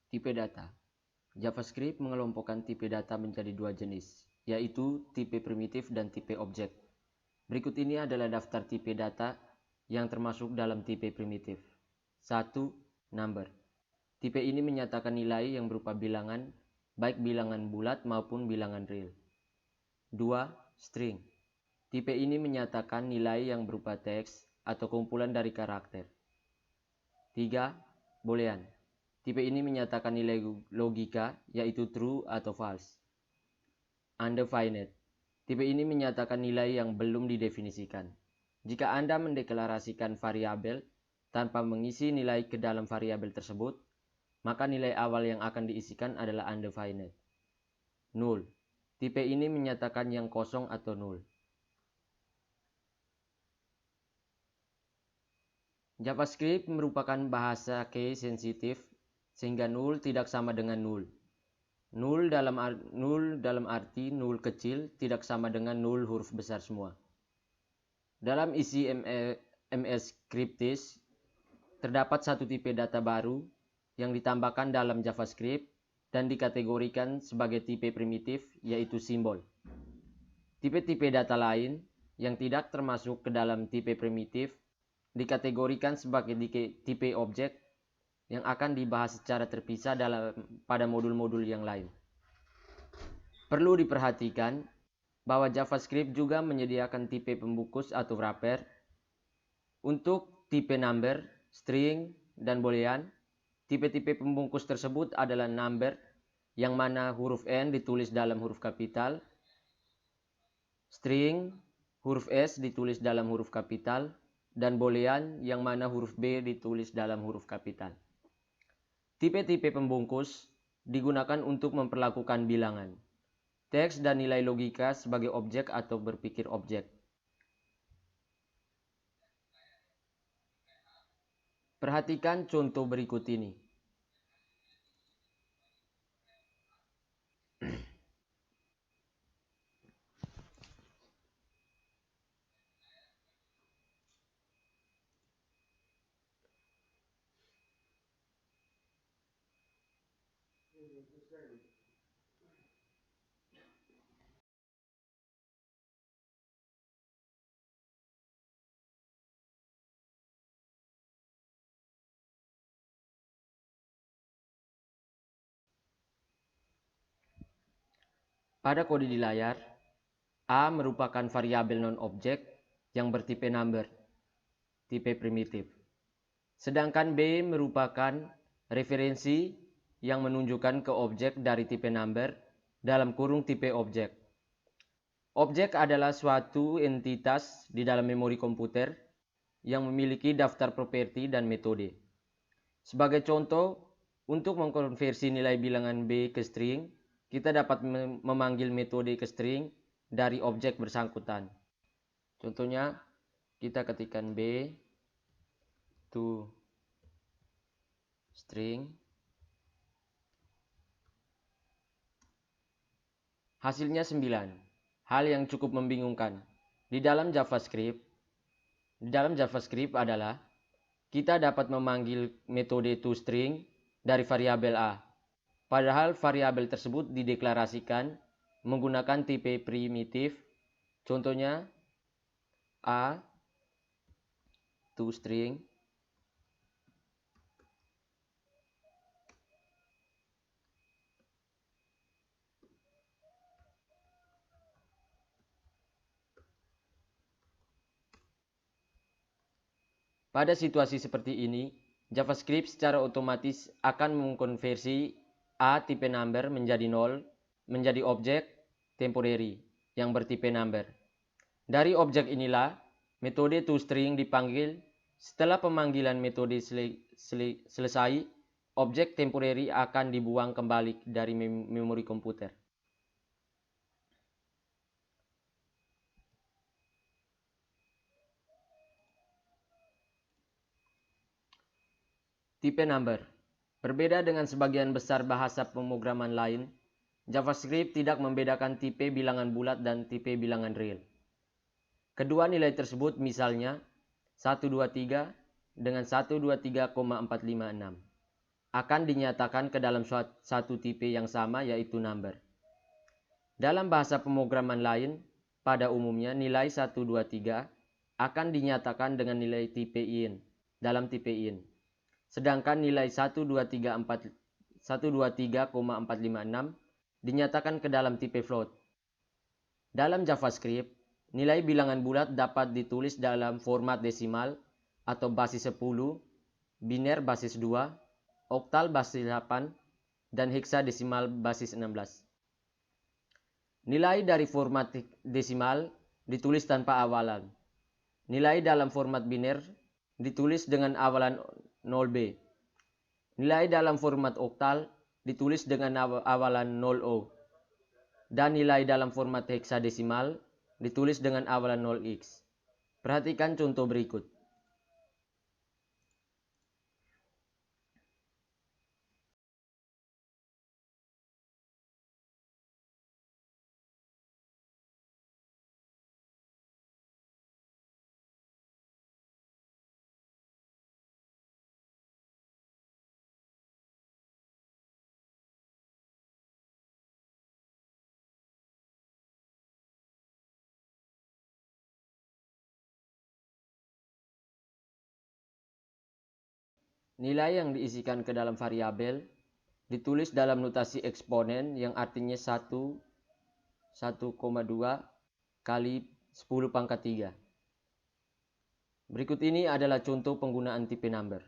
Tipe data. JavaScript mengelompokkan tipe data menjadi dua jenis, yaitu tipe primitif dan tipe objek. Berikut ini adalah daftar tipe data yang termasuk dalam tipe primitif. 1. Number. Tipe ini menyatakan nilai yang berupa bilangan, baik bilangan bulat maupun bilangan real. 2. String. Tipe ini menyatakan nilai yang berupa teks atau kumpulan dari karakter. 3. Boolean. Tipe ini menyatakan nilai logika, yaitu true atau false. Undefined. Tipe ini menyatakan nilai yang belum didefinisikan. Jika Anda mendeklarasikan variabel tanpa mengisi nilai ke dalam variabel tersebut, maka nilai awal yang akan diisikan adalah undefined. Null. Tipe ini menyatakan yang kosong atau null. JavaScript merupakan bahasa case sensitif, sehingga null tidak sama dengan null. Null dalam arti null kecil tidak sama dengan null huruf besar semua. Dalam isi MS Scriptis, terdapat satu tipe data baru yang ditambahkan dalam JavaScript dan dikategorikan sebagai tipe primitif, yaitu simbol. Tipe-tipe data lain yang tidak termasuk ke dalam tipe primitif dikategorikan sebagai tipe objek yang akan dibahas secara terpisah pada modul-modul yang lain. Perlu diperhatikan bahwa JavaScript juga menyediakan tipe pembungkus atau wrapper. Untuk tipe number, string, dan boolean, tipe-tipe pembungkus tersebut adalah number, yang mana huruf N ditulis dalam huruf kapital, string, huruf S ditulis dalam huruf kapital, dan boolean, yang mana huruf B ditulis dalam huruf kapital. Tipe-tipe pembungkus digunakan untuk memperlakukan bilangan, teks, dan nilai logika sebagai objek atau berpikir objek. Perhatikan contoh berikut ini. Pada kode di layar, A merupakan variabel non-objek yang bertipe number, tipe primitif. Sedangkan B merupakan referensi yang menunjukkan ke objek dari tipe number dalam kurung tipe objek. Objek adalah suatu entitas di dalam memori komputer yang memiliki daftar properti dan metode. Sebagai contoh, untuk mengkonversi nilai bilangan B ke string, kita dapat memanggil metode ke string dari objek bersangkutan. Contohnya, kita ketikkan B to string. Hasilnya 9. Hal yang cukup membingungkan di dalam JavaScript adalah kita dapat memanggil metode toString dari variabel A. Padahal variabel tersebut dideklarasikan menggunakan tipe primitif. Contohnya A toString. Pada situasi seperti ini, JavaScript secara otomatis akan mengkonversi A tipe number menjadi 0 menjadi objek temporary yang bertipe number. Dari objek inilah metode toString dipanggil. Setelah pemanggilan metode selesai, objek temporary akan dibuang kembali dari memori komputer. Tipe number. Berbeda dengan sebagian besar bahasa pemrograman lain, JavaScript tidak membedakan tipe bilangan bulat dan tipe bilangan real. Kedua nilai tersebut misalnya 123 dengan 123,456. akan dinyatakan ke dalam satu tipe yang sama, yaitu number. Dalam bahasa pemrograman lain, pada umumnya nilai 123 akan dinyatakan dengan nilai tipe int dalam tipe int. Sedangkan nilai 123,456 dinyatakan ke dalam tipe float. Dalam JavaScript, nilai bilangan bulat dapat ditulis dalam format desimal atau basis 10, biner basis 2, oktal basis 8, dan heksadesimal basis 16. Nilai dari format desimal ditulis tanpa awalan. Nilai dalam format biner ditulis dengan awalan 0b. Nilai dalam format oktal ditulis dengan awalan 0o. Dan nilai dalam format heksadesimal ditulis dengan awalan 0x. Perhatikan contoh berikut. Nilai yang diisikan ke dalam variabel ditulis dalam notasi eksponen yang artinya 1,2 kali 10 pangkat 3. Berikut ini adalah contoh penggunaan tipe number.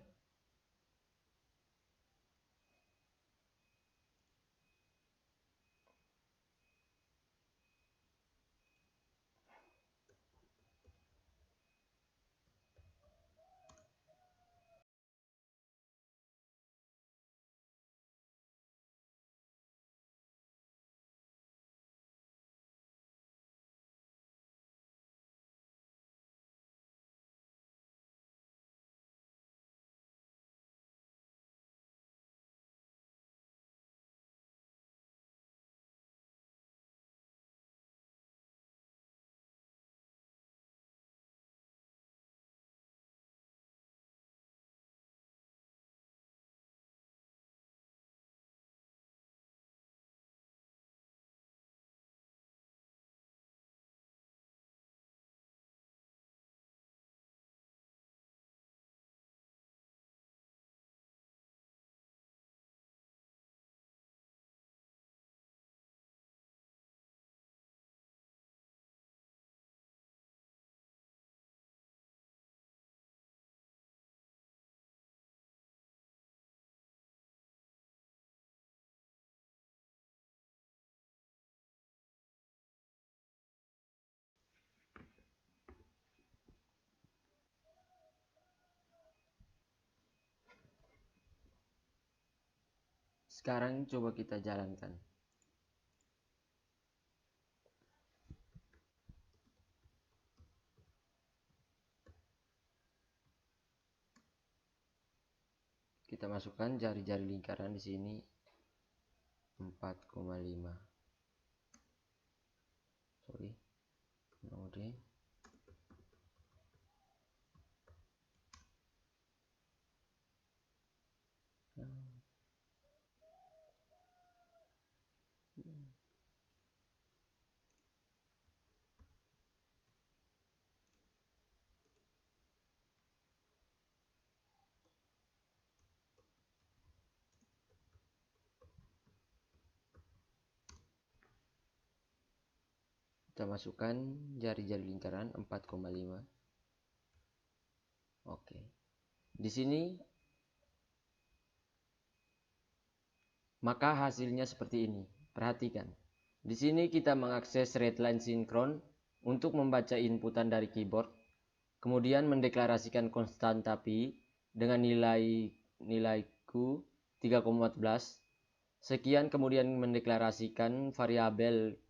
Sekarang coba kita jalankan. Kita masukkan jari-jari lingkaran di sini 4,5. Node. Kita masukkan jari-jari lingkaran 4,5. Oke. Di sini maka hasilnya seperti ini. Perhatikan. Di sini kita mengakses readline sinkron untuk membaca inputan dari keyboard, kemudian mendeklarasikan konstanta pi dengan nilai Q 3,14. Sekian, kemudian mendeklarasikan variabel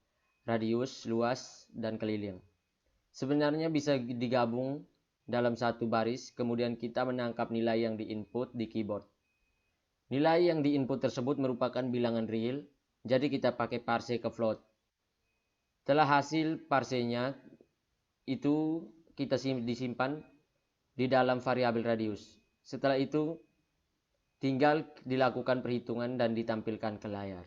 radius, luas, dan keliling. Sebenarnya bisa digabung dalam satu baris, kemudian kita menangkap nilai yang diinput di keyboard. Nilai yang diinput tersebut merupakan bilangan real, jadi kita pakai parse ke float. Setelah hasil parsenya itu kita disimpan di dalam variabel radius. Setelah itu Tinggal dilakukan perhitungan dan ditampilkan ke layar.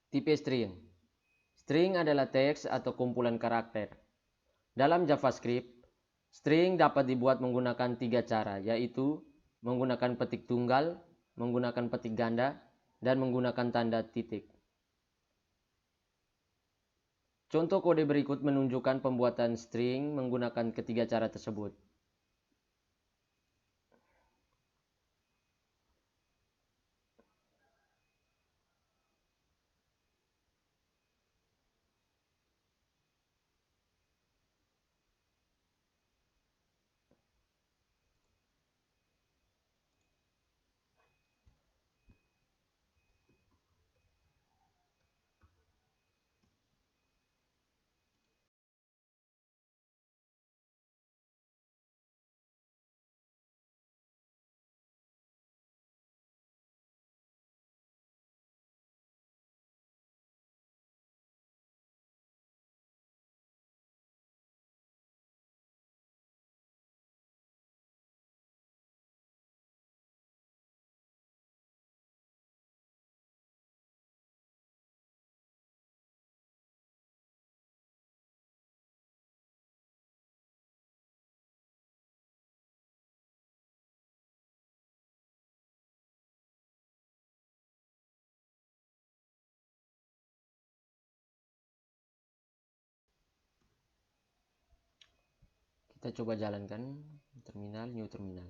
Tipe string. String adalah teks atau kumpulan karakter. Dalam JavaScript, string dapat dibuat menggunakan 3 cara, yaitu menggunakan petik tunggal, menggunakan petik ganda, dan menggunakan tanda titik. Contoh kode berikut menunjukkan pembuatan string menggunakan ketiga cara tersebut. Kita coba jalankan terminal, new terminal.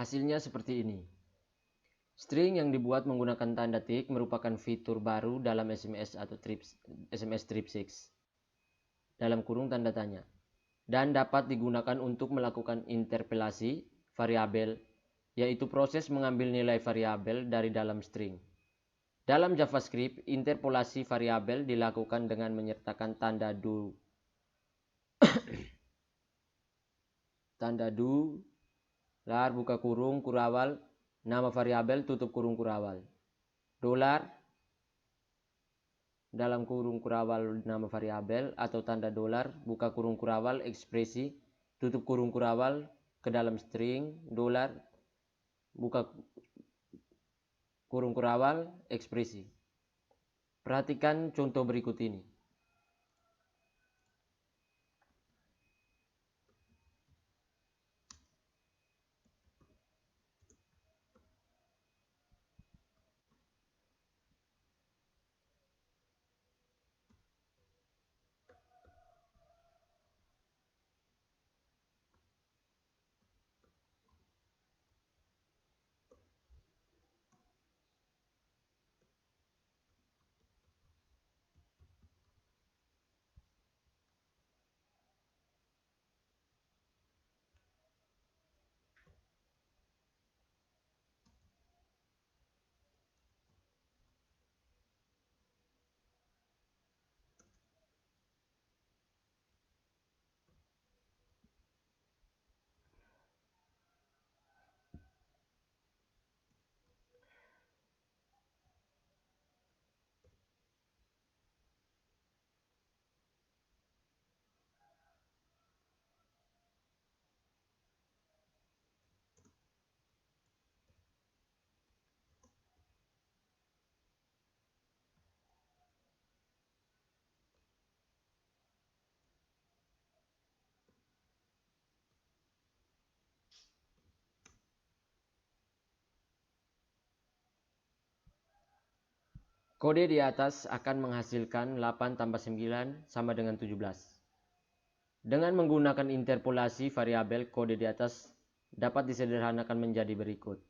Hasilnya seperti ini. String yang dibuat menggunakan tanda tik merupakan fitur baru dalam SMS atau SMS Trip6 dalam kurung tanda tanya, dan dapat digunakan untuk melakukan interpelasi variabel, yaitu proses mengambil nilai variabel dari dalam string. Dalam JavaScript, interpolasi variabel dilakukan dengan menyertakan tanda $, buka kurung kurawal, nama variabel tutup kurung kurawal, $, dalam kurung kurawal nama variabel, atau tanda $, buka kurung kurawal, ekspresi, tutup kurung kurawal, ke dalam string, $, buka kurung kurawal, ekspresi. Perhatikan contoh berikut ini. Kode di atas akan menghasilkan 8 tambah 9 sama dengan 17. Dengan menggunakan interpolasi variabel, kode di atas dapat disederhanakan menjadi berikut.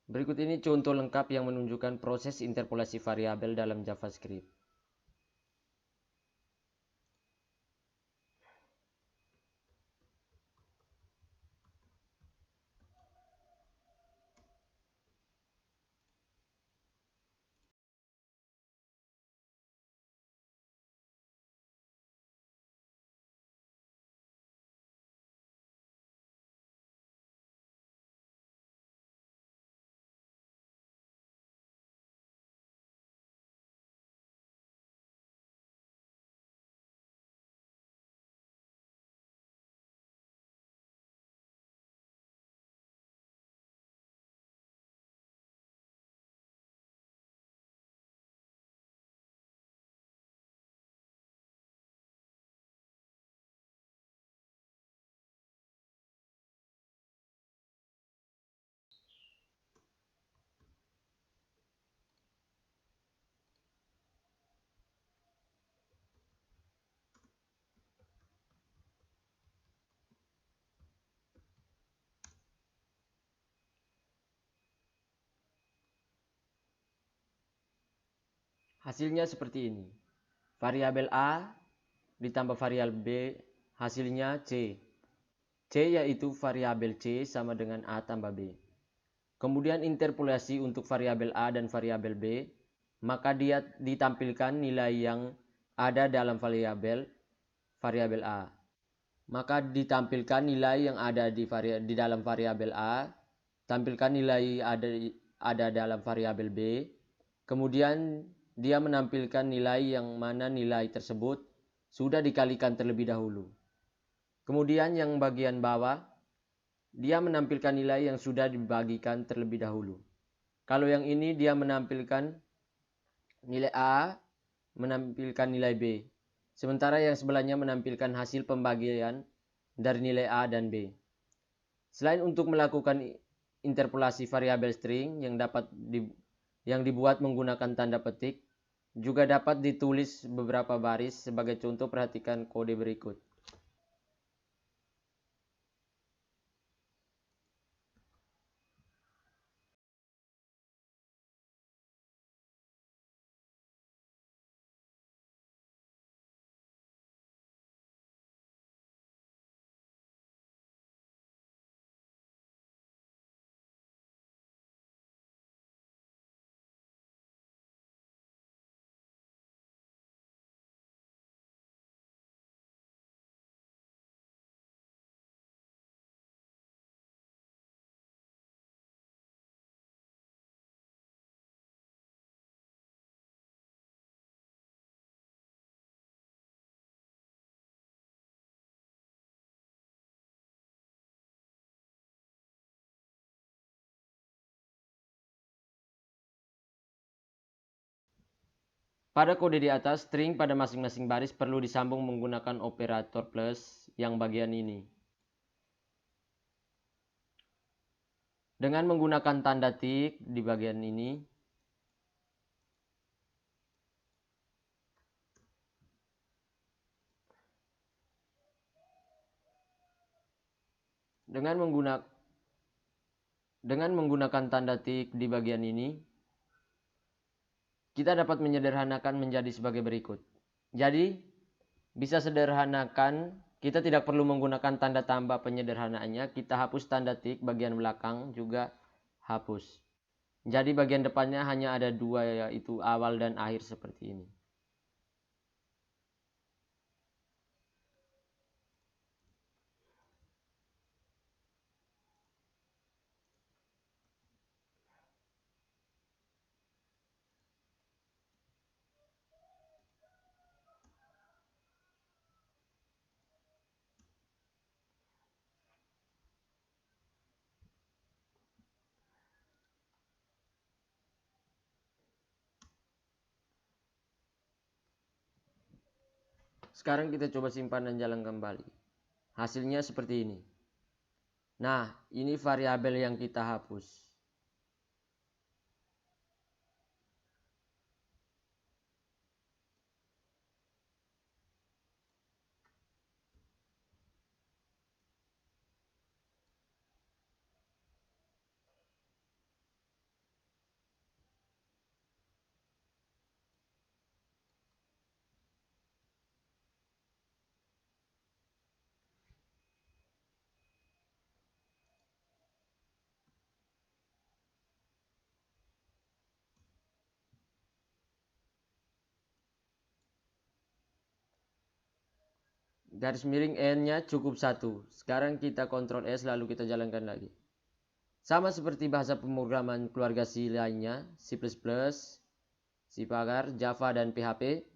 Berikut ini contoh lengkap yang menunjukkan proses interpolasi variabel dalam JavaScript. Hasilnya seperti ini. Variabel A ditambah variabel B, hasilnya C. C yaitu variabel C sama dengan A tambah B. Kemudian interpolasi untuk variabel A dan variabel B, maka dia ditampilkan nilai yang ada dalam variabel A. Maka ditampilkan nilai yang ada di dalam variabel A, tampilkan nilai ada dalam variabel B, kemudian dia menampilkan nilai yang mana nilai tersebut sudah dikalikan terlebih dahulu. Kemudian yang bagian bawah, dia menampilkan nilai yang sudah dibagikan terlebih dahulu. Kalau yang ini dia menampilkan nilai A, menampilkan nilai B. Sementara yang sebelahnya menampilkan hasil pembagian dari nilai A dan B. Selain untuk melakukan interpolasi variabel string yang dibuat menggunakan tanda petik, juga dapat ditulis beberapa baris. Sebagai contoh, perhatikan kode berikut. Pada kode di atas, string pada masing-masing baris perlu disambung menggunakan operator plus yang bagian ini. Dengan menggunakan tanda tik di bagian ini, dengan menggunakan tanda tik di bagian ini, kita dapat menyederhanakan menjadi sebagai berikut. Jadi, bisa sederhanakan, kita tidak perlu menggunakan tanda tambah penyederhanaannya, kita hapus tanda tik, bagian belakang juga hapus. Jadi bagian depannya hanya ada dua, yaitu awal dan akhir seperti ini. Sekarang kita coba simpan dan jalan kembali. Hasilnya seperti ini. Nah, ini variabel yang kita hapus. Garis miring n-nya cukup 1. Sekarang kita Ctrl S lalu kita jalankan lagi. Sama seperti bahasa pemrograman keluarga C lainnya, C++, C Pagar, Java, dan PHP,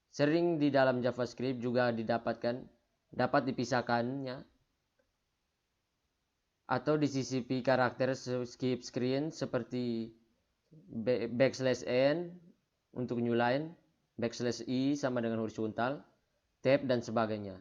sering di dalam JavaScript juga dapat dipisahkannya atau disisipi karakter skip screen seperti \n untuk new line, \i sama dengan horizontal, tab, dan sebagainya.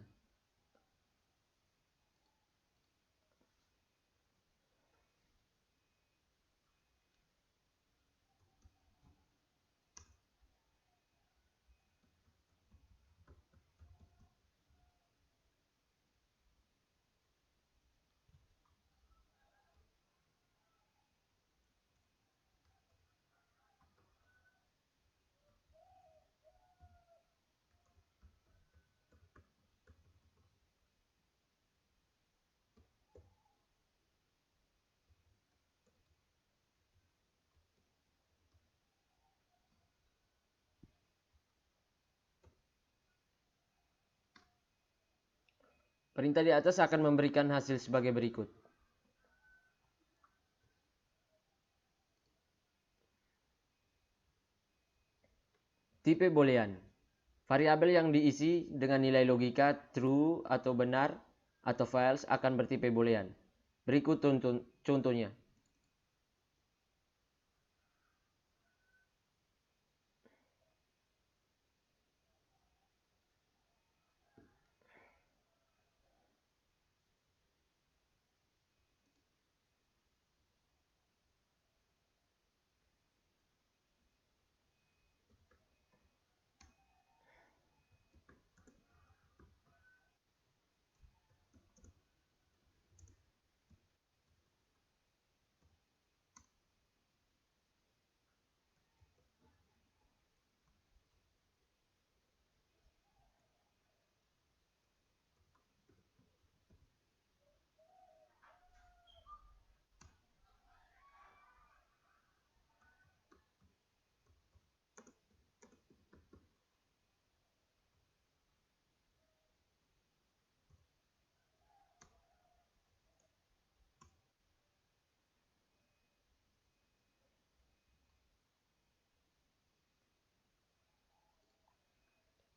Perintah di atas akan memberikan hasil sebagai berikut. Tipe boolean. Variabel yang diisi dengan nilai logika true atau benar atau false akan bertipe boolean. Berikut contohnya.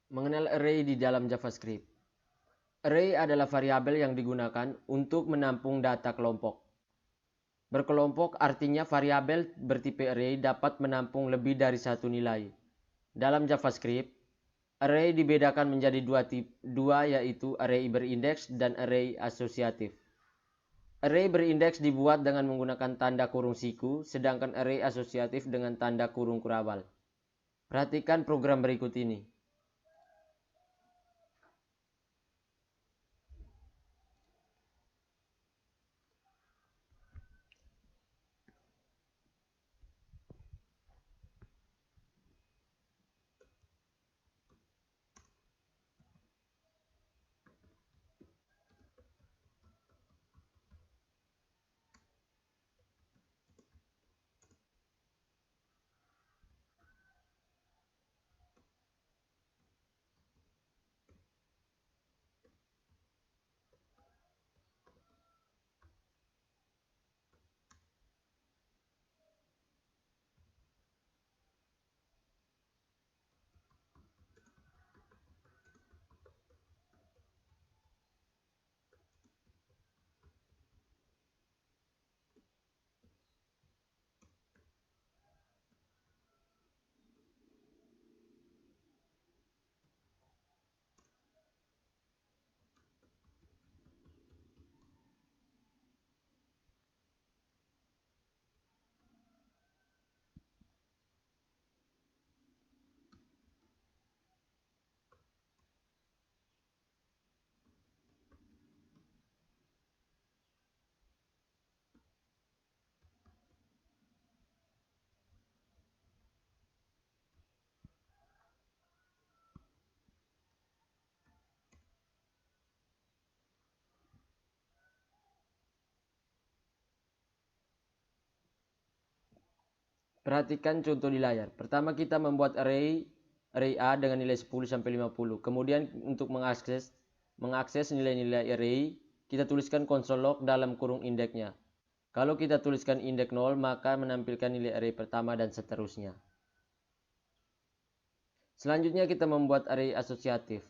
Mengenal array di dalam JavaScript. Array adalah variabel yang digunakan untuk menampung data kelompok. Berkelompok artinya variabel bertipe array dapat menampung lebih dari satu nilai. Dalam JavaScript, array dibedakan menjadi dua yaitu array berindeks dan array asosiatif. Array berindeks dibuat dengan menggunakan tanda kurung siku, sedangkan array asosiatif dengan tanda kurung kurabal. Perhatikan program berikut ini. Perhatikan contoh di layar. Pertama kita membuat array A dengan nilai 10 sampai 50. Kemudian untuk mengakses nilai-nilai array, kita tuliskan console log dalam kurung indeksnya. Kalau kita tuliskan indeks 0, maka menampilkan nilai array pertama dan seterusnya. Selanjutnya kita membuat array asosiatif.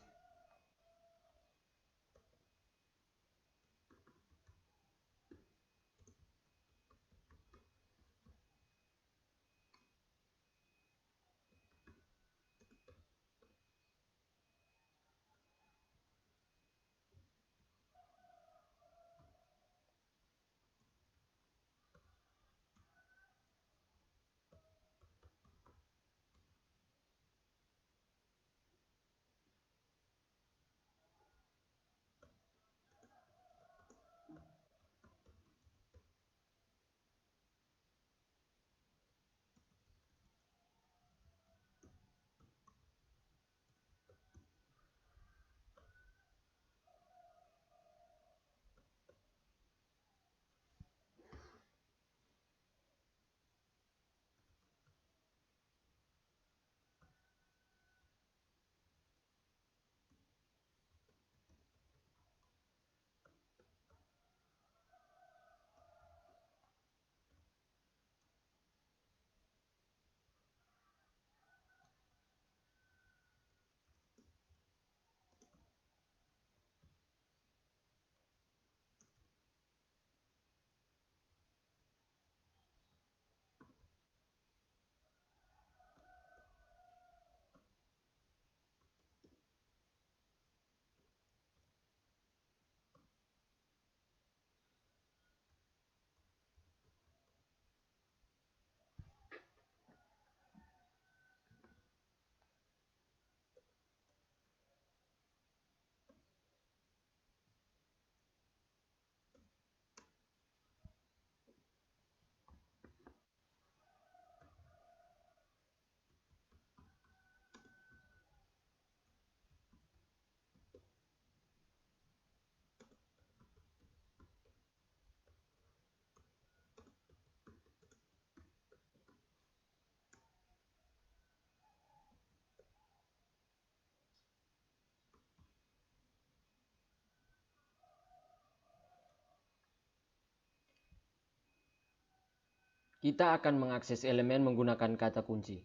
Kita akan mengakses elemen menggunakan kata kunci.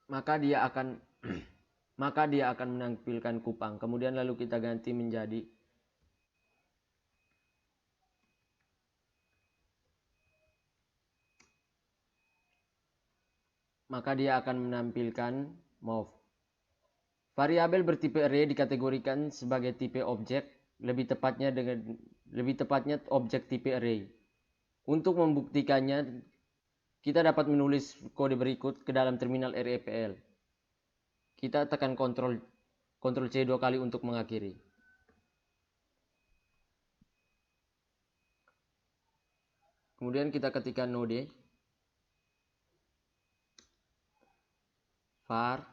Maka dia akan menampilkan kupang. Kemudian lalu kita ganti menjadi mauve. Variabel bertipe array dikategorikan sebagai tipe objek, lebih tepatnya objek tipe array. Untuk membuktikannya, kita dapat menulis kode berikut ke dalam terminal REPL. Kita tekan Ctrl C 2 kali untuk mengakhiri. Kemudian kita ketikkan node var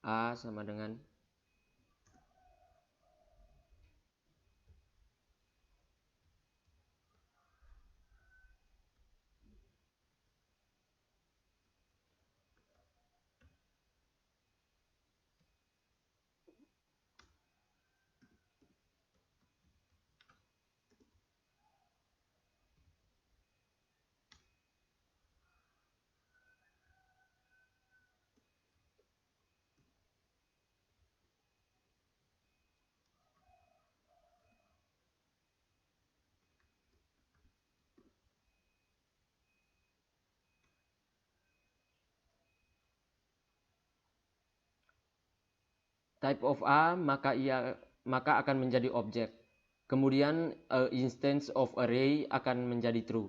a sama dengan type of A, maka akan menjadi objek. Kemudian instance of array akan menjadi true.